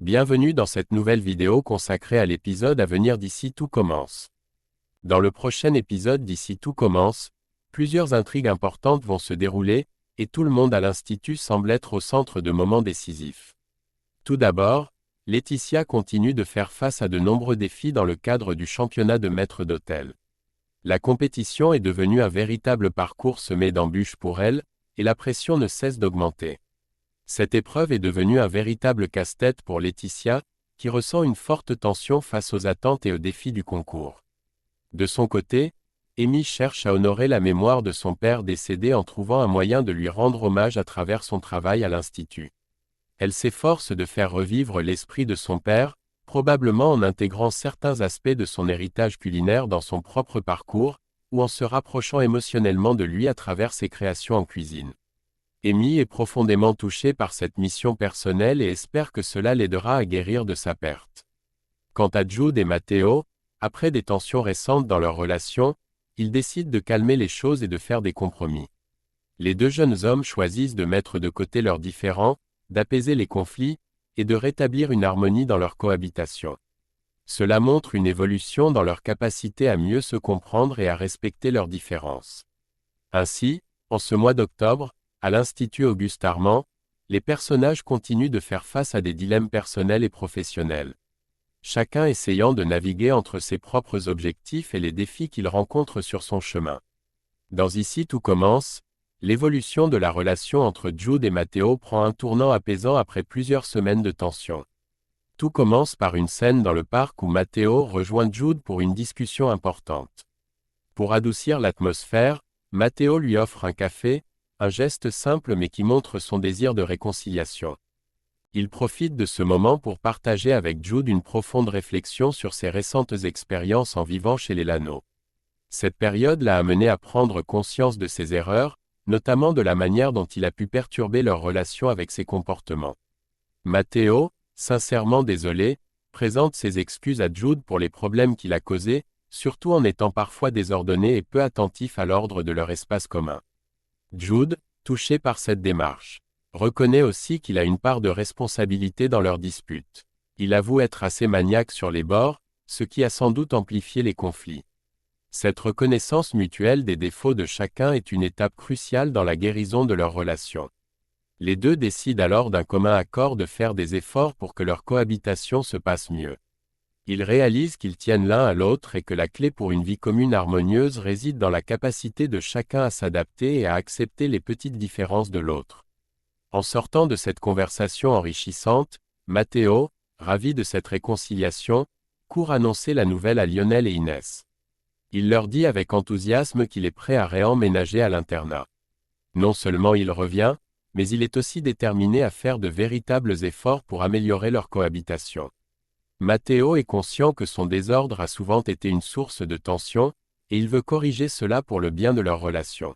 Bienvenue dans cette nouvelle vidéo consacrée à l'épisode à venir d'Ici tout commence. Dans le prochain épisode d'Ici tout commence, plusieurs intrigues importantes vont se dérouler, et tout le monde à l'Institut semble être au centre de moments décisifs. Tout d'abord, Laetitia continue de faire face à de nombreux défis dans le cadre du championnat de maître d'hôtel. La compétition est devenue un véritable parcours semé d'embûches pour elle, et la pression ne cesse d'augmenter. Cette épreuve est devenue un véritable casse-tête pour Laetitia, qui ressent une forte tension face aux attentes et aux défis du concours. De son côté, Amy cherche à honorer la mémoire de son père décédé en trouvant un moyen de lui rendre hommage à travers son travail à l'Institut. Elle s'efforce de faire revivre l'esprit de son père, probablement en intégrant certains aspects de son héritage culinaire dans son propre parcours, ou en se rapprochant émotionnellement de lui à travers ses créations en cuisine. Amy est profondément touchée par cette mission personnelle et espère que cela l'aidera à guérir de sa perte. Quant à Jude et Matteo, après des tensions récentes dans leur relation, ils décident de calmer les choses et de faire des compromis. Les deux jeunes hommes choisissent de mettre de côté leurs différends, d'apaiser les conflits, et de rétablir une harmonie dans leur cohabitation. Cela montre une évolution dans leur capacité à mieux se comprendre et à respecter leurs différences. Ainsi, en ce mois d'octobre, à l'Institut Auguste Armand, les personnages continuent de faire face à des dilemmes personnels et professionnels. Chacun essayant de naviguer entre ses propres objectifs et les défis qu'il rencontre sur son chemin. Dans Ici tout commence, l'évolution de la relation entre Jude et Matteo prend un tournant apaisant après plusieurs semaines de tension. Tout commence par une scène dans le parc où Matteo rejoint Jude pour une discussion importante. Pour adoucir l'atmosphère, Matteo lui offre un café, un geste simple mais qui montre son désir de réconciliation. Il profite de ce moment pour partager avec Jude une profonde réflexion sur ses récentes expériences en vivant chez les Lano. Cette période l'a amené à prendre conscience de ses erreurs, notamment de la manière dont il a pu perturber leur relation avec ses comportements. Matteo, sincèrement désolé, présente ses excuses à Jude pour les problèmes qu'il a causés, surtout en étant parfois désordonné et peu attentif à l'ordre de leur espace commun. Jude, touché par cette démarche, reconnaît aussi qu'il a une part de responsabilité dans leur dispute. Il avoue être assez maniaque sur les bords, ce qui a sans doute amplifié les conflits. Cette reconnaissance mutuelle des défauts de chacun est une étape cruciale dans la guérison de leur relation. Les deux décident alors d'un commun accord de faire des efforts pour que leur cohabitation se passe mieux. Ils réalisent qu'ils tiennent l'un à l'autre et que la clé pour une vie commune harmonieuse réside dans la capacité de chacun à s'adapter et à accepter les petites différences de l'autre. En sortant de cette conversation enrichissante, Matteo, ravi de cette réconciliation, court annoncer la nouvelle à Lionel et Inès. Il leur dit avec enthousiasme qu'il est prêt à réemménager à l'internat. Non seulement il revient, mais il est aussi déterminé à faire de véritables efforts pour améliorer leur cohabitation. Matteo est conscient que son désordre a souvent été une source de tension, et il veut corriger cela pour le bien de leur relation.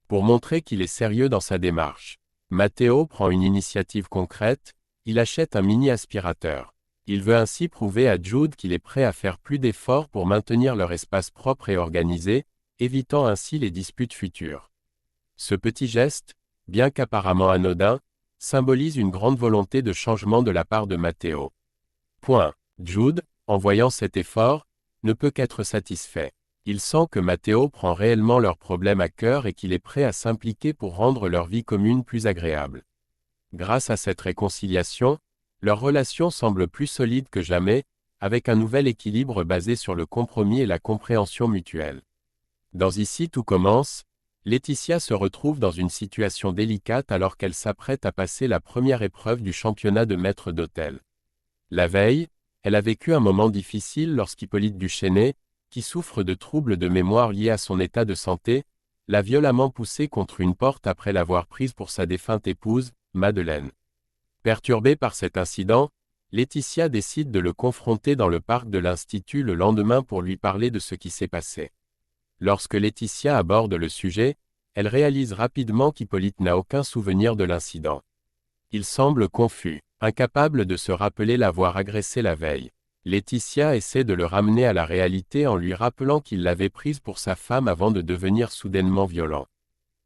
Pour montrer qu'il est sérieux dans sa démarche, Matteo prend une initiative concrète, il achète un mini-aspirateur. Il veut ainsi prouver à Jude qu'il est prêt à faire plus d'efforts pour maintenir leur espace propre et organisé, évitant ainsi les disputes futures. Ce petit geste, bien qu'apparemment anodin, symbolise une grande volonté de changement de la part de Matteo. Jude, en voyant cet effort, ne peut qu'être satisfait. Il sent que Matteo prend réellement leurs problèmes à cœur et qu'il est prêt à s'impliquer pour rendre leur vie commune plus agréable. Grâce à cette réconciliation, leur relation semble plus solide que jamais, avec un nouvel équilibre basé sur le compromis et la compréhension mutuelle. Dans Ici tout commence, Laetitia se retrouve dans une situation délicate alors qu'elle s'apprête à passer la première épreuve du championnat de maître d'hôtel. La veille, elle a vécu un moment difficile lorsqu'Hippolyte Duchesnay, qui souffre de troubles de mémoire liés à son état de santé, l'a violemment poussée contre une porte après l'avoir prise pour sa défunte épouse, Madeleine. Perturbée par cet incident, Laetitia décide de le confronter dans le parc de l'Institut le lendemain pour lui parler de ce qui s'est passé. Lorsque Laetitia aborde le sujet, elle réalise rapidement qu'Hippolyte n'a aucun souvenir de l'incident. Il semble confus, incapable de se rappeler l'avoir agressé la veille. Laetitia essaie de le ramener à la réalité en lui rappelant qu'il l'avait prise pour sa femme avant de devenir soudainement violent.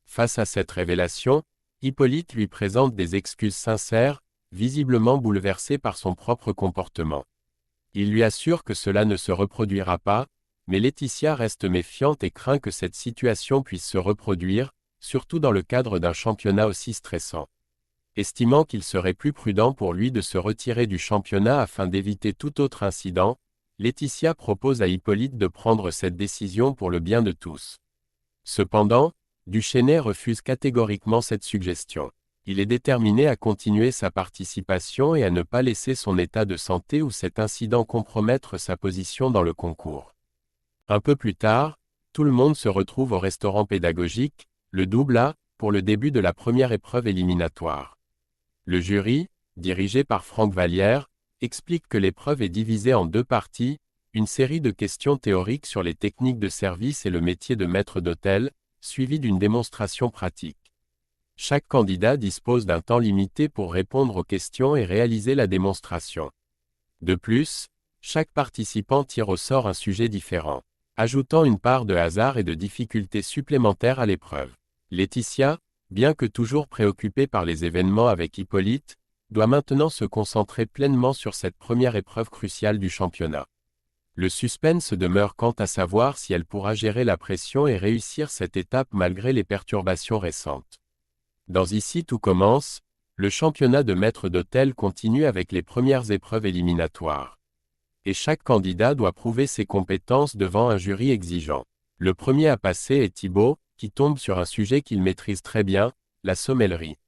Face à cette révélation, Hippolyte lui présente des excuses sincères, visiblement bouleversé par son propre comportement. Il lui assure que cela ne se reproduira pas, mais Laetitia reste méfiante et craint que cette situation puisse se reproduire, surtout dans le cadre d'un championnat aussi stressant. Estimant qu'il serait plus prudent pour lui de se retirer du championnat afin d'éviter tout autre incident, Laetitia propose à Hippolyte de prendre cette décision pour le bien de tous. Cependant, Duchesnay refuse catégoriquement cette suggestion. Il est déterminé à continuer sa participation et à ne pas laisser son état de santé ou cet incident compromettre sa position dans le concours. Un peu plus tard, tout le monde se retrouve au restaurant pédagogique, le double A, pour le début de la première épreuve éliminatoire. Le jury, dirigé par Franck Vallière, explique que l'épreuve est divisée en 2 parties, une série de questions théoriques sur les techniques de service et le métier de maître d'hôtel, suivie d'une démonstration pratique. Chaque candidat dispose d'un temps limité pour répondre aux questions et réaliser la démonstration. De plus, chaque participant tire au sort un sujet différent, ajoutant une part de hasard et de difficulté supplémentaire à l'épreuve. Laetitia, bien que toujours préoccupée par les événements avec Hippolyte, doit maintenant se concentrer pleinement sur cette première épreuve cruciale du championnat. Le suspense demeure quant à savoir si elle pourra gérer la pression et réussir cette étape malgré les perturbations récentes. Dans Ici tout commence, le championnat de maître d'hôtel continue avec les premières épreuves éliminatoires. Et chaque candidat doit prouver ses compétences devant un jury exigeant. Le premier à passer est Thibaut, qui tombe sur un sujet qu'il maîtrise très bien, la sommellerie.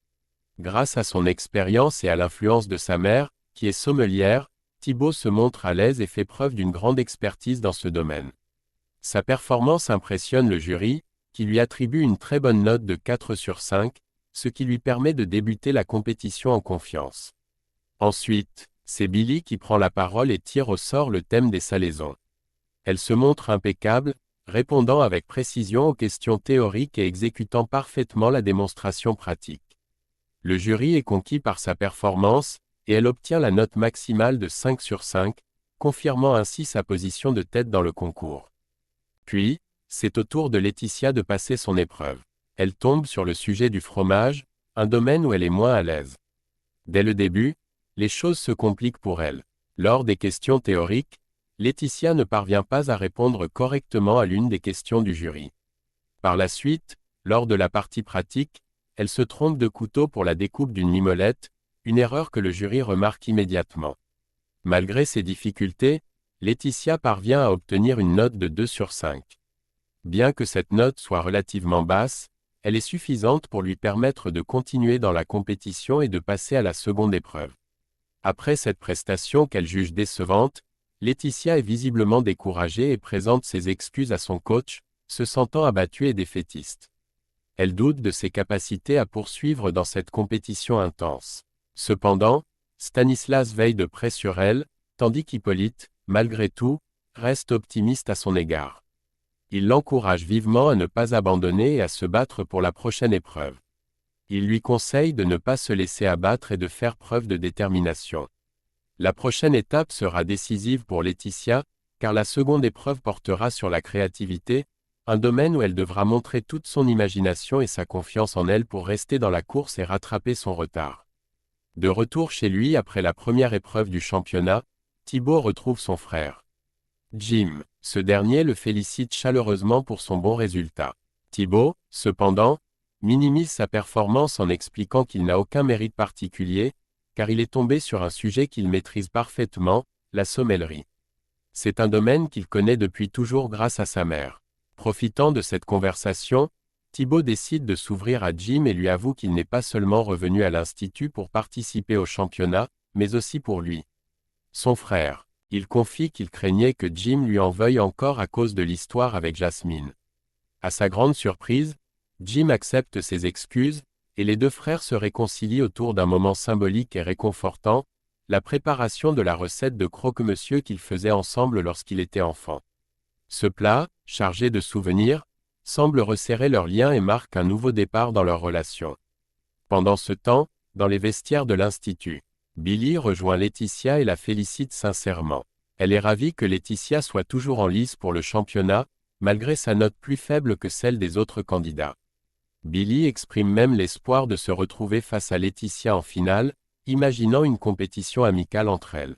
Grâce à son expérience et à l'influence de sa mère, qui est sommelière, Thibaut se montre à l'aise et fait preuve d'une grande expertise dans ce domaine. Sa performance impressionne le jury, qui lui attribue une très bonne note de 4 sur 5, ce qui lui permet de débuter la compétition en confiance. Ensuite, c'est Billy qui prend la parole et tire au sort le thème des salaisons. Elle se montre impeccable, répondant avec précision aux questions théoriques et exécutant parfaitement la démonstration pratique. Le jury est conquis par sa performance, et elle obtient la note maximale de 5 sur 5, confirmant ainsi sa position de tête dans le concours. Puis, c'est au tour de Laetitia de passer son épreuve. Elle tombe sur le sujet du fromage, un domaine où elle est moins à l'aise. Dès le début, les choses se compliquent pour elle. Lors des questions théoriques, Laetitia ne parvient pas à répondre correctement à l'une des questions du jury. Par la suite, lors de la partie pratique, elle se trompe de couteau pour la découpe d'une mimolette, une erreur que le jury remarque immédiatement. Malgré ces difficultés, Laetitia parvient à obtenir une note de 2 sur 5. Bien que cette note soit relativement basse, elle est suffisante pour lui permettre de continuer dans la compétition et de passer à la seconde épreuve. Après cette prestation qu'elle juge décevante, Laetitia est visiblement découragée et présente ses excuses à son coach, se sentant abattue et défaitiste. Elle doute de ses capacités à poursuivre dans cette compétition intense. Cependant, Stanislas veille de près sur elle, tandis qu'Hippolyte, malgré tout, reste optimiste à son égard. Il l'encourage vivement à ne pas abandonner et à se battre pour la prochaine épreuve. Il lui conseille de ne pas se laisser abattre et de faire preuve de détermination. La prochaine étape sera décisive pour Laetitia, car la seconde épreuve portera sur la créativité, un domaine où elle devra montrer toute son imagination et sa confiance en elle pour rester dans la course et rattraper son retard. De retour chez lui après la première épreuve du championnat, Thibaut retrouve son frère Jim. Ce dernier le félicite chaleureusement pour son bon résultat. Thibaut, cependant, minimise sa performance en expliquant qu'il n'a aucun mérite particulier, car il est tombé sur un sujet qu'il maîtrise parfaitement, la sommellerie. C'est un domaine qu'il connaît depuis toujours grâce à sa mère. Profitant de cette conversation, Thibaut décide de s'ouvrir à Jim et lui avoue qu'il n'est pas seulement revenu à l'Institut pour participer au championnat, mais aussi pour lui. Son frère. Il confie qu'il craignait que Jim lui en veuille encore à cause de l'histoire avec Jasmine. À sa grande surprise, Jim accepte ses excuses, et les deux frères se réconcilient autour d'un moment symbolique et réconfortant, la préparation de la recette de croque-monsieur qu'ils faisaient ensemble lorsqu'il était enfant. Ce plat, chargé de souvenirs, semble resserrer leurs liens et marque un nouveau départ dans leur relation. Pendant ce temps, dans les vestiaires de l'Institut, Billy rejoint Laetitia et la félicite sincèrement. Elle est ravie que Laetitia soit toujours en lice pour le championnat, malgré sa note plus faible que celle des autres candidats. Billy exprime même l'espoir de se retrouver face à Laetitia en finale, imaginant une compétition amicale entre elles.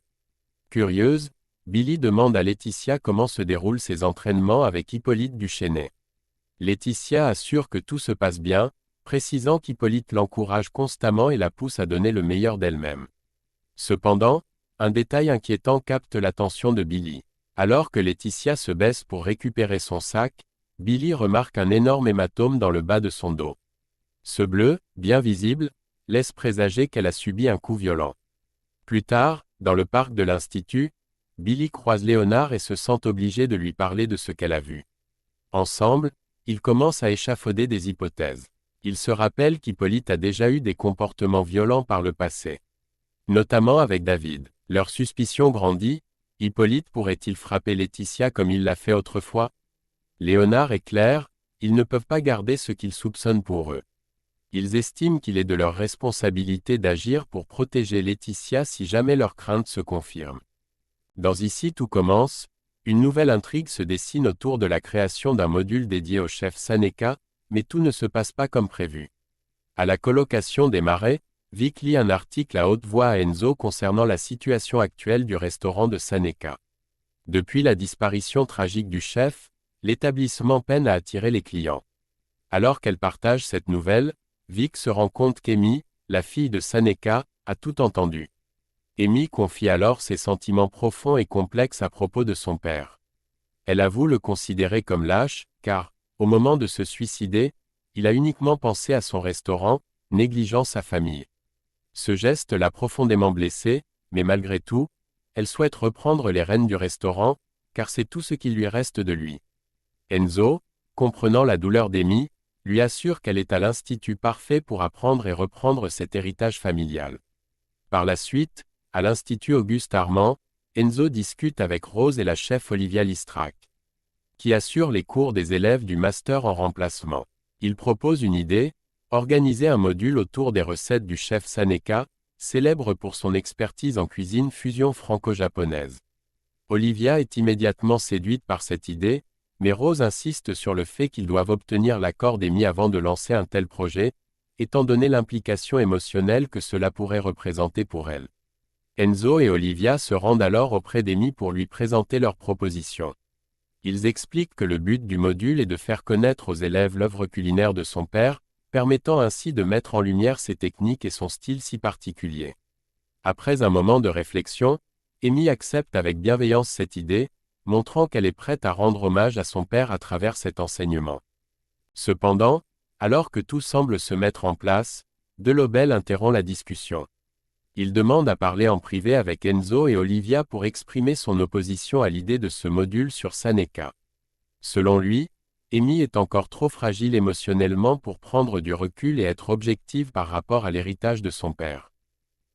Curieuse, Billy demande à Laetitia comment se déroulent ses entraînements avec Hippolyte Duchesnay. Laetitia assure que tout se passe bien, précisant qu'Hippolyte l'encourage constamment et la pousse à donner le meilleur d'elle-même. Cependant, un détail inquiétant capte l'attention de Billy. Alors que Laetitia se baisse pour récupérer son sac, Billy remarque un énorme hématome dans le bas de son dos. Ce bleu, bien visible, laisse présager qu'elle a subi un coup violent. Plus tard, dans le parc de l'Institut, Billy croise Léonard et se sent obligé de lui parler de ce qu'elle a vu. Ensemble, ils commencent à échafauder des hypothèses. Ils se rappellent qu'Hippolyte a déjà eu des comportements violents par le passé. Notamment avec David. Leur suspicion grandit. Hippolyte pourrait-il frapper Laetitia comme il l'a fait autrefois? Léonard et Claire, ils ne peuvent pas garder ce qu'ils soupçonnent pour eux. Ils estiment qu'il est de leur responsabilité d'agir pour protéger Laetitia si jamais leurs craintes se confirment. Dans Ici tout commence, une nouvelle intrigue se dessine autour de la création d'un module dédié au chef Saneka, mais tout ne se passe pas comme prévu. À la colocation des Marais, Vic lit un article à haute voix à Enzo concernant la situation actuelle du restaurant de Saneka. Depuis la disparition tragique du chef, l'établissement peine à attirer les clients. Alors qu'elle partage cette nouvelle, Vic se rend compte qu'Amy, la fille de Saneka, a tout entendu. Amy confie alors ses sentiments profonds et complexes à propos de son père. Elle avoue le considérer comme lâche, car, au moment de se suicider, il a uniquement pensé à son restaurant, négligeant sa famille. Ce geste l'a profondément blessée, mais malgré tout, elle souhaite reprendre les rênes du restaurant, car c'est tout ce qui lui reste de lui. Enzo, comprenant la douleur d'Amy, lui assure qu'elle est à l'institut parfait pour apprendre et reprendre cet héritage familial. Par la suite, à l'Institut Auguste Armand, Enzo discute avec Rose et la chef Olivia Listrac, qui assure les cours des élèves du master en remplacement. Il propose une idée, organiser un module autour des recettes du chef Saneka, célèbre pour son expertise en cuisine fusion franco-japonaise. Olivia est immédiatement séduite par cette idée, mais Rose insiste sur le fait qu'ils doivent obtenir l'accord d'Amy avant de lancer un tel projet, étant donné l'implication émotionnelle que cela pourrait représenter pour elle. Enzo et Olivia se rendent alors auprès d'Amy pour lui présenter leurs propositions. Ils expliquent que le but du module est de faire connaître aux élèves l'œuvre culinaire de son père, permettant ainsi de mettre en lumière ses techniques et son style si particulier. Après un moment de réflexion, Amy accepte avec bienveillance cette idée, montrant qu'elle est prête à rendre hommage à son père à travers cet enseignement. Cependant, alors que tout semble se mettre en place, Delobel interrompt la discussion. Il demande à parler en privé avec Enzo et Olivia pour exprimer son opposition à l'idée de ce module sur Saneka. Selon lui, Amy est encore trop fragile émotionnellement pour prendre du recul et être objective par rapport à l'héritage de son père.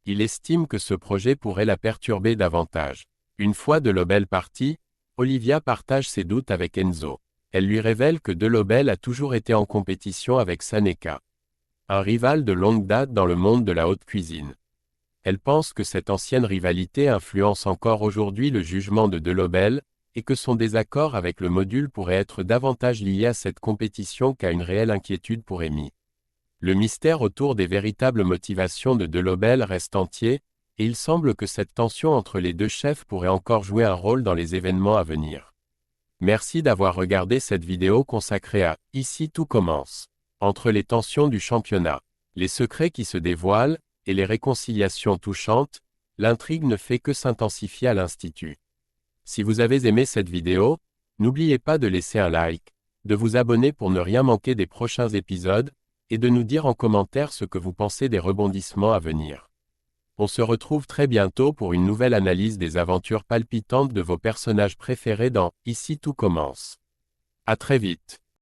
Il estime que ce projet pourrait la perturber davantage. Une fois Delobel parti, Olivia partage ses doutes avec Enzo. Elle lui révèle que Delobel a toujours été en compétition avec Saneka, un rival de longue date dans le monde de la haute cuisine. Elle pense que cette ancienne rivalité influence encore aujourd'hui le jugement de Delobel, et que son désaccord avec le module pourrait être davantage lié à cette compétition qu'à une réelle inquiétude pour Amy. Le mystère autour des véritables motivations de Delobel reste entier, et il semble que cette tension entre les deux chefs pourrait encore jouer un rôle dans les événements à venir. Merci d'avoir regardé cette vidéo consacrée à « Ici tout commence ». Entre les tensions du championnat, les secrets qui se dévoilent, et les réconciliations touchantes, l'intrigue ne fait que s'intensifier à l'Institut. Si vous avez aimé cette vidéo, n'oubliez pas de laisser un like, de vous abonner pour ne rien manquer des prochains épisodes, et de nous dire en commentaire ce que vous pensez des rebondissements à venir. On se retrouve très bientôt pour une nouvelle analyse des aventures palpitantes de vos personnages préférés dans « Ici tout commence ». À très vite.